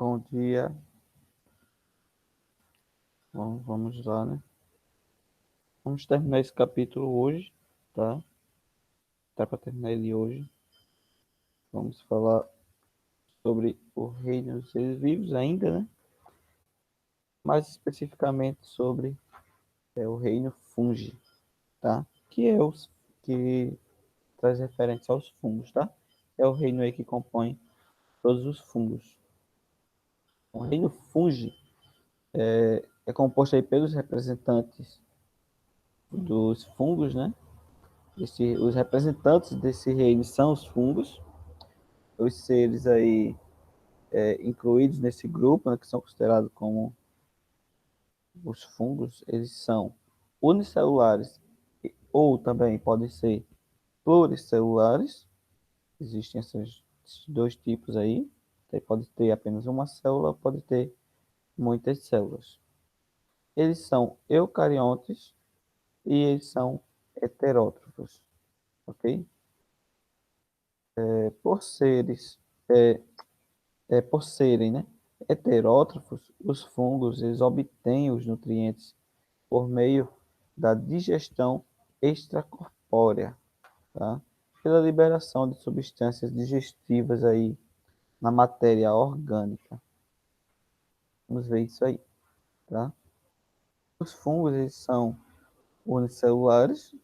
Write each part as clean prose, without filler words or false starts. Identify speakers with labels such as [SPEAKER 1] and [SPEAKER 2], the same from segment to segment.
[SPEAKER 1] Bom dia. Bom, vamos lá, né? Vamos terminar esse capítulo hoje, tá? Tá para terminar ele hoje. Vamos falar sobre o reino dos seres vivos ainda, né? Mais especificamente sobre o reino fungi, tá? Que é os que traz referência aos fungos, tá? É o reino aí que compõe todos os fungos. O reino fungi é composto aí pelos representantes dos fungos, né? Os representantes desse reino são os fungos, os seres aí incluídos nesse grupo, né, que são considerados como os fungos, eles são unicelulares ou também podem ser pluricelulares. Existem esses dois tipos aí. Pode ter apenas uma célula, pode ter muitas células. Eles são eucariontes e eles são heterótrofos, ok? Por seres é, por serem, né, heterótrofos, os fungos eles obtêm os nutrientes por meio da digestão extracorpórea, tá? Pela liberação de substâncias digestivas aí na matéria orgânica. Vamos ver isso aí, tá? Os fungos eles são unicelulares,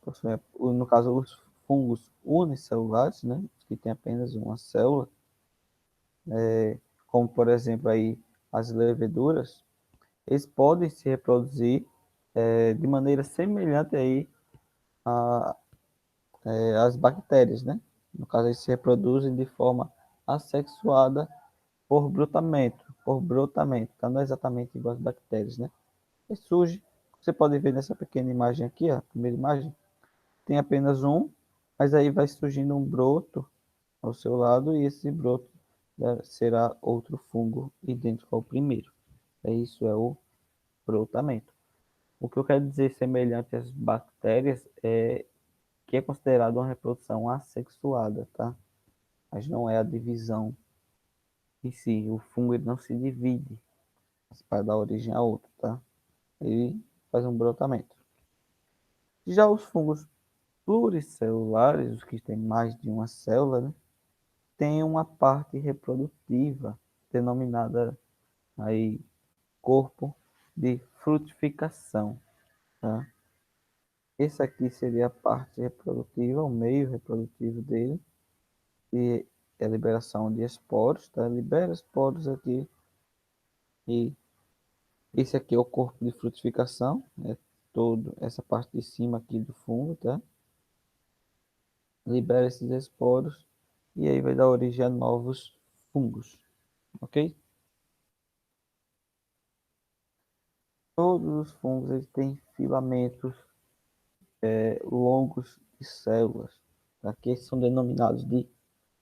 [SPEAKER 1] no caso os fungos unicelulares, né, que tem apenas uma célula, como por exemplo aí as leveduras, eles podem se reproduzir de maneira semelhante aí a, às bactérias, né? No caso, eles se reproduzem de forma assexuada por brotamento, tá? Não é exatamente igual às bactérias, né? E surge, você pode ver nessa pequena imagem aqui, ó, a primeira imagem, tem apenas um, mas aí vai surgindo um broto ao seu lado e esse broto será outro fungo idêntico ao primeiro. Isso é o brotamento. O que eu quero dizer semelhante às bactérias é que é considerado uma reprodução assexuada, tá? Mas não é a divisão em si. O fungo ele não se divide para dar origem a outro, tá? Ele faz um brotamento. Já os fungos pluricelulares, os que têm mais de uma célula, né, têm uma parte reprodutiva denominada aí corpo de frutificação, tá? Esse aqui seria a parte reprodutiva, o meio reprodutivo dele, e é a liberação de esporos, tá? Libera esporos aqui, e esse aqui é o corpo de frutificação, é todo essa parte de cima aqui do fungo, tá? Libera esses esporos, e aí vai dar origem a novos fungos, ok? Todos os fungos eles têm filamentos longos de células, tá? Que são denominados de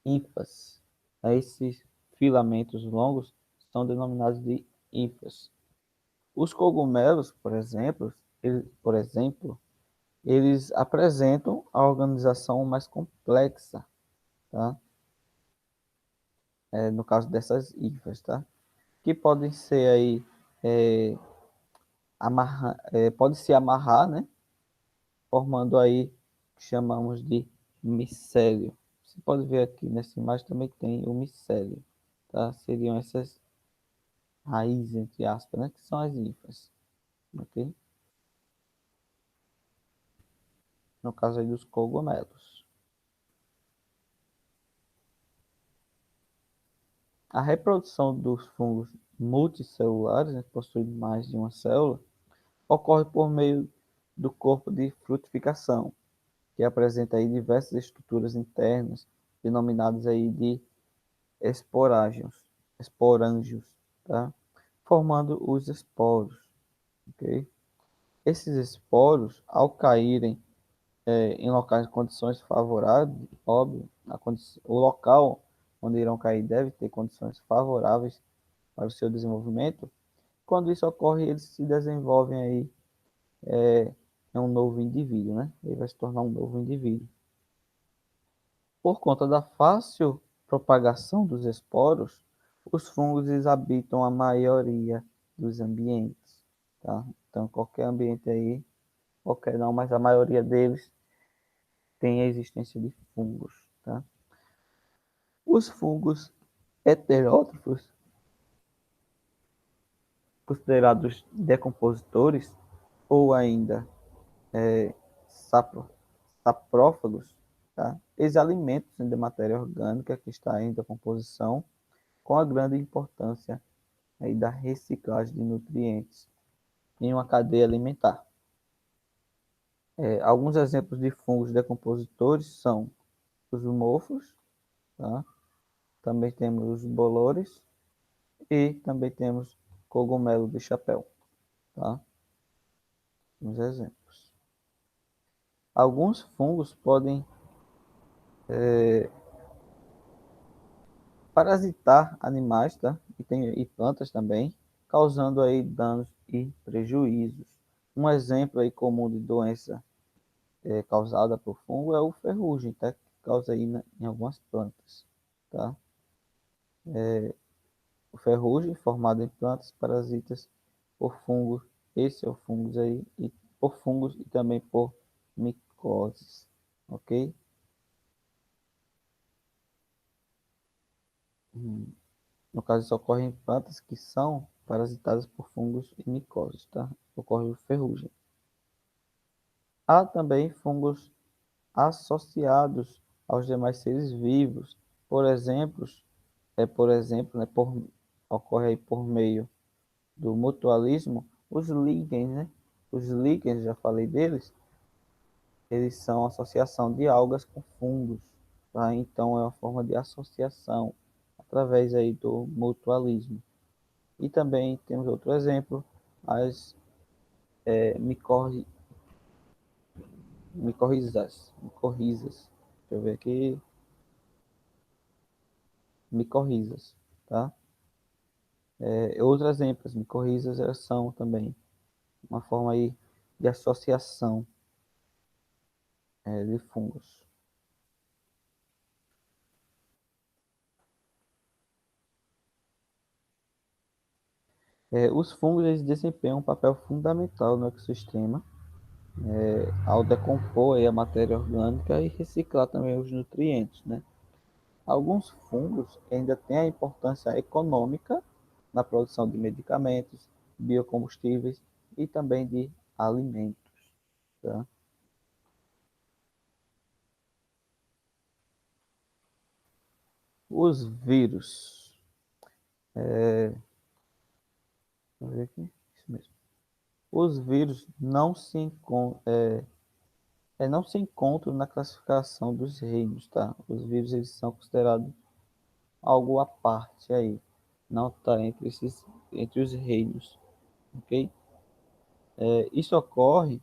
[SPEAKER 1] hifas. Esses filamentos longos são denominados de hifas. Os cogumelos, por exemplo, eles apresentam a organização mais complexa, tá? No caso dessas hifas, tá? Que podem ser aí pode se amarrar, né? Formando aí o que chamamos de micélio. Você pode ver aqui nessa imagem também tem o micélio, tá? Seriam essas raízes, entre aspas, né? Que são as hifas, ok? No caso aí dos cogumelos. A reprodução dos fungos multicelulares, né, que possuem mais de uma célula, ocorre por meio do corpo de frutificação, que apresenta aí diversas estruturas internas, denominadas aí de esporângios, tá? Formando os esporos, ok? Esses esporos, ao caírem em locais de condições favoráveis, óbvio, o local onde irão cair deve ter condições favoráveis para o seu desenvolvimento. Quando isso ocorre, eles se desenvolvem aí em um novo indivíduo, né? Ele vai se tornar um novo indivíduo. Por conta da fácil propagação dos esporos, Os fungos eles habitam a maioria dos ambientes, tá? Então, qualquer ambiente aí, qualquer não, mas a maioria deles tem a existência de fungos, tá? Os fungos heterótrofos, considerados decompositores, ou ainda sapro, saprófagos, tá? Eles alimentam de matéria orgânica que está em decomposição, com a grande importância aí da reciclagem de nutrientes em uma cadeia alimentar. Alguns exemplos de fungos decompositores são os mofos, tá? Também temos os bolores e também temos cogumelo de chapéu, tá? Uns exemplos. Alguns fungos podem parasitar animais, tá? E plantas também, causando aí danos e prejuízos. Um exemplo aí comum de doença causada por fungo é o ferrugem, tá? Que causa aí em algumas plantas, tá? O ferrugem formado em plantas parasitas por fungos, esse é o fungos aí, e por fungos e também por micoses, ok? No caso, isso ocorre em plantas que são parasitadas por fungos e micoses, tá? Ocorre o ferrugem. Há também fungos associados aos demais seres vivos, por exemplo, né, ocorre aí por meio do mutualismo, os líquens, né? Os líquens, já falei deles, eles são associação de algas com fungos, tá? Então é uma forma de associação através aí do mutualismo. E também temos outro exemplo, as micorri, micorrizas. Deixa eu ver aqui, micorrizas, tá? Outro exemplo, as micorrizas elas são também uma forma aí de associação de fungos. Os fungos eles desempenham um papel fundamental no ecossistema, ao decompor aí a matéria orgânica e reciclar também os nutrientes, né? Alguns fungos ainda têm a importância econômica na produção de medicamentos, biocombustíveis e também de alimentos, tá? Os vírus, vamos ver aqui, isso mesmo. Os vírus não se encontram na classificação dos reinos, tá? Os vírus eles são considerados algo à parte aí, não está entre os reinos, ok? Isso ocorre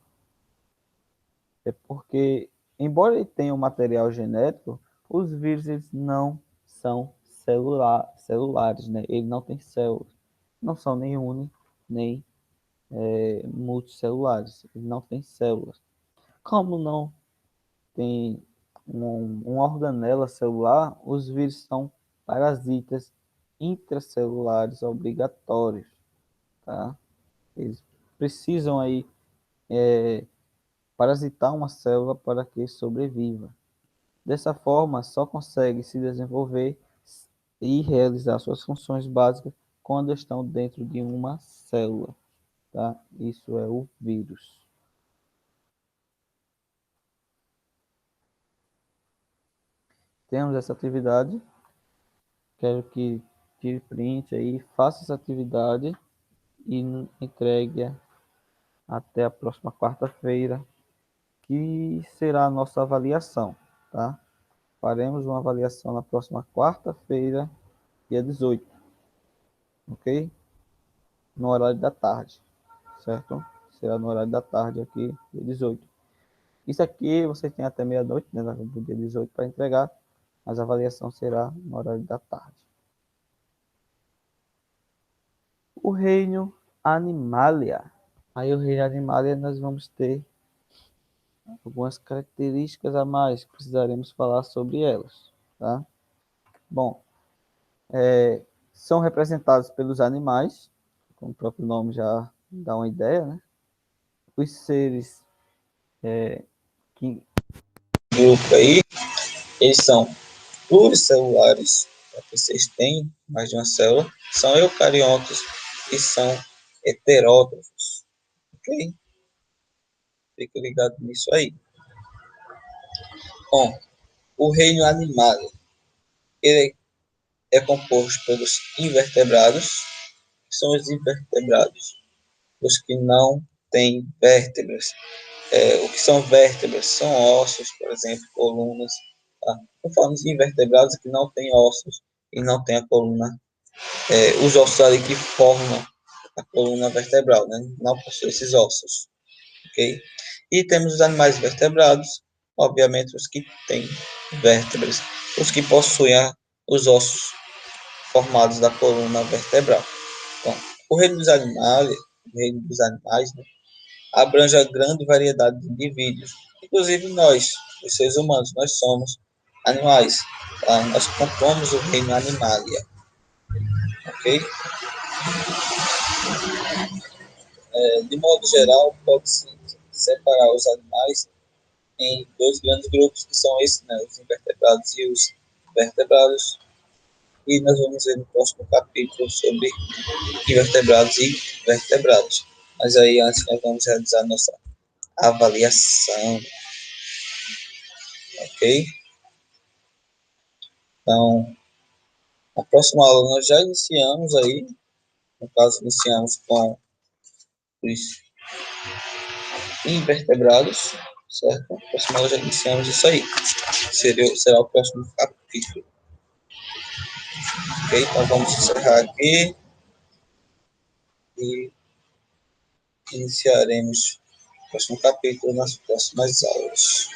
[SPEAKER 1] porque, embora ele tenha um material genético, os vírus eles não são celulares, né? Ele não tem células, não são nem uni, nem multicelulares, ele não tem células. Como não tem uma organela celular, os vírus são parasitas intracelulares obrigatórios, tá? Eles precisam aí parasitar uma célula para que sobreviva. Dessa forma, só consegue se desenvolver e realizar suas funções básicas quando estão dentro de uma célula, tá? Isso é o vírus. Temos essa atividade, quero que tire print aí, faça essa atividade e entregue até a próxima quarta-feira, que será a nossa avaliação, tá? Faremos uma avaliação na próxima quarta-feira, dia 18, ok? No horário da tarde, certo? Será no horário da tarde aqui, dia 18. Isso aqui você tem até meia-noite, né, no dia 18 para entregar, mas a avaliação será no horário da tarde. O reino Animalia. Aí o reino Animalia nós vamos ter algumas características a mais, precisaremos falar sobre elas, tá? Bom, são representados pelos animais, como o próprio nome já dá uma ideia, né? Os seres que grupo aí, eles são pluricelulares, vocês têm mais de uma célula, são eucariotas e são heterótrofos, ok? Fica ligado nisso aí. Bom, o reino animal, ele é composto pelos invertebrados, que são os invertebrados, os que não têm vértebras. O que são vértebras? São ossos, por exemplo, colunas. Tá? Conforme os invertebrados que não têm ossos e não têm a coluna, os ossos ali que formam a coluna vertebral, né? Não possuem esses ossos, ok? E temos os animais vertebrados, obviamente os que têm vértebras, os que possuem os ossos formados da coluna vertebral. Então, o reino dos animais, né, abrange a grande variedade de indivíduos, inclusive nós, os seres humanos, nós somos animais, tá? Nós compomos o reino animalia, ok? De modo geral, pode-se separar os animais em dois grandes grupos, que são esses, né, os invertebrados e os vertebrados, e nós vamos ver no próximo capítulo sobre invertebrados e vertebrados. Mas aí, antes, nós vamos realizar nossa avaliação, ok? Então, na próxima aula nós já iniciamos aí, no caso, iniciamos com os invertebrados, certo? Na próxima aula já iniciamos isso aí. Será o próximo capítulo. Ok? Então vamos encerrar aqui e iniciaremos o próximo capítulo nas próximas aulas.